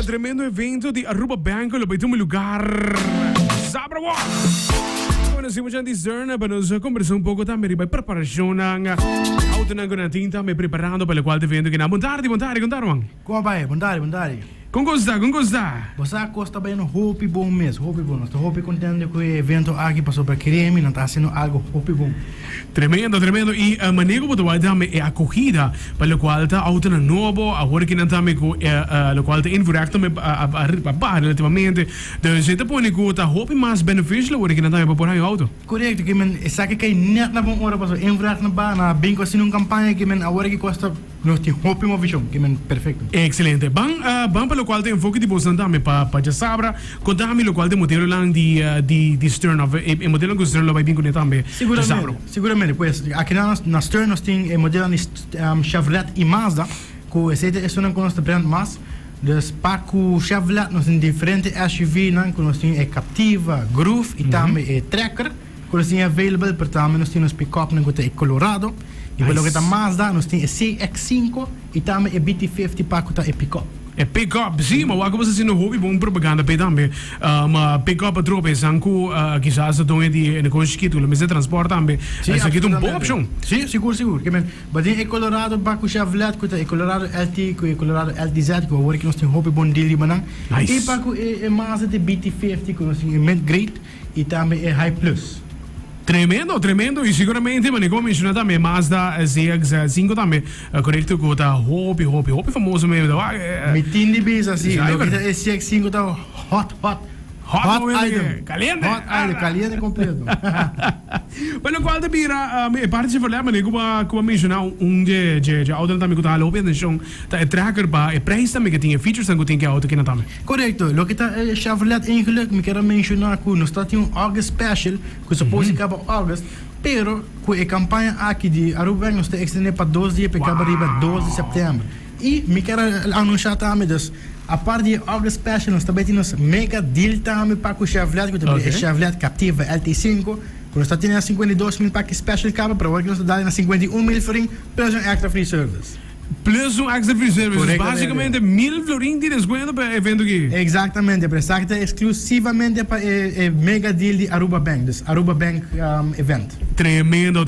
tremendo evento di Aruba Bank, lo vai lugar. Diasabra Awor. Nós temos já discern para nos conversar um pouco também sobre a preparação ng auto ng tinta, me preparando para o qual evento que na montare, contaram. Como vai? Bondade. Com gosta. Você gosta bem no hopi bom mesmo, hopi bom. Estou hopi contente com o evento aqui passou para creme, não está sendo algo hopi bom. Tremendo. E a maneira como vai também é acolhida para o qual está auto na novo, agora que não também com o qual está inverter também a relativamente, então você está pondo que está hopi mais beneficial agora que não também para pôr aí auto. Correto, que men sabe que net na bom hora passou inverter na bana, bem assim numa campanha que men agora que custa nós tem hopi uma visão, que men perfeito. Excelente. Bang para o qual tem foco de bolsa também para Diasabra, contame o qual tem modelo lang de Stern of e modelo que Stern vai bem com também. Seguramente, pois aqui na Stern nós tem modelo de Chevrolet e Mazda, que esse é um conceito brand mais. Dus para o Chevrolet nós tem diferentes SUV, que nós tem Captiva, Groove e também Tracker, que nós tem available para também nós temos pick-up que é Colorado. E pelo que está Mazda nós tem CX-5 e também BT50 para que é pick-up. É pick-up, sim, mas agora você não houve bom propaganda para também. Mas pick-up trope sanku quizás então é de negócio que tu mas é transporte também. Isso aqui é uma boa opção. Sim, seguro. Que men, mas em Colorado para o Chevrolet que é Colorado LT, que é Colorado LTZ, que agora que nós temos houve bom deal manang. E para o Mazda de BT50 que nós temos mid grade e também é High Plus. Tremendo e sicuramente, ma come mencionato também Mazda CX-5 também, correto que está hobby famoso mesmo. Me tindi bis assim, o CX-5 está hot item. Caliente completo. Pelo qual da bira, parte se falar, mas como mencionar de auto também que está lá, atenção, tá é tracker para é preço também que tem features que tem que auto que não também. Correto, lo que tá Chevrolet eigenlijk, me quero mencionar que nós está um August special, que supose que acaba August, pero com a campanha aqui de Aruba Bank nós está extender para 12 dias, para acabar 12 de setembro. E me quero anunciar também das a parte de August Special, nós também temos mega deal também para o Chevrolet, que também é Chevrolet Captiva LT5, que nós temos 52 mil para o Special Capa, para o que nós damos 51 mil florin, plus um extra free service. Plus um extra free service, basicamente 1000 florin de desconto para o evento aqui. Exatamente, para essa exclusivamente para o mega deal de Aruba Bank, dus Aruba Bank event. Tremendo.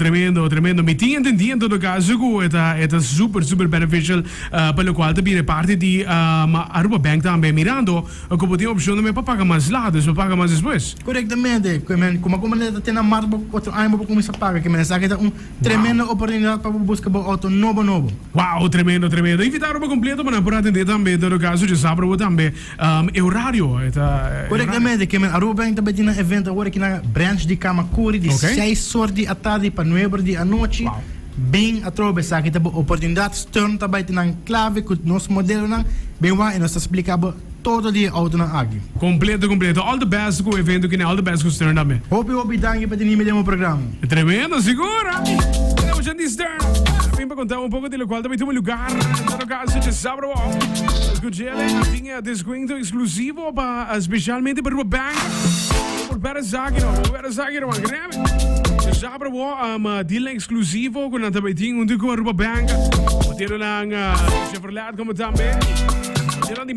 Me tinha entendido em todo caso que é super beneficial para o qual também é parte de Aruba Bank também mirando como tem a opção também para pagar mais lá, para pagar mais depois. Corretamente, como a comunidade tem na marca outro ano para começar a pagar, que essa é uma tremenda oportunidade para buscar um auto novo. Uau, tremendo. Invitar para completo para atender também em todo caso de sábado também é horário. Corretamente, que a Aruba Bank também tem um evento agora aqui na branch de Kamakuri de 6 horas à tarde para 9 horas à noite. Bem a trobe sa kita bo oportunidade turn também tem na clave que nosso modelo na bem vai e nós explicamos todo dia auto na agi. Completo. All the best com o evento que all the best com o Stern também. Hope danke para ter o programa. Tremendo, segura. Temos já de Stern. Vim para contar um pouco de qual também tem um lugar. No caso de Diasabra Awor. Escutei, tinha desconto exclusivo para especialmente para o bank. Por para Zagiro, Diasabra Awor, deal exclusivo com a também tinha com Aruba Bank. Modelo ng Chevrolet como também. Modelo de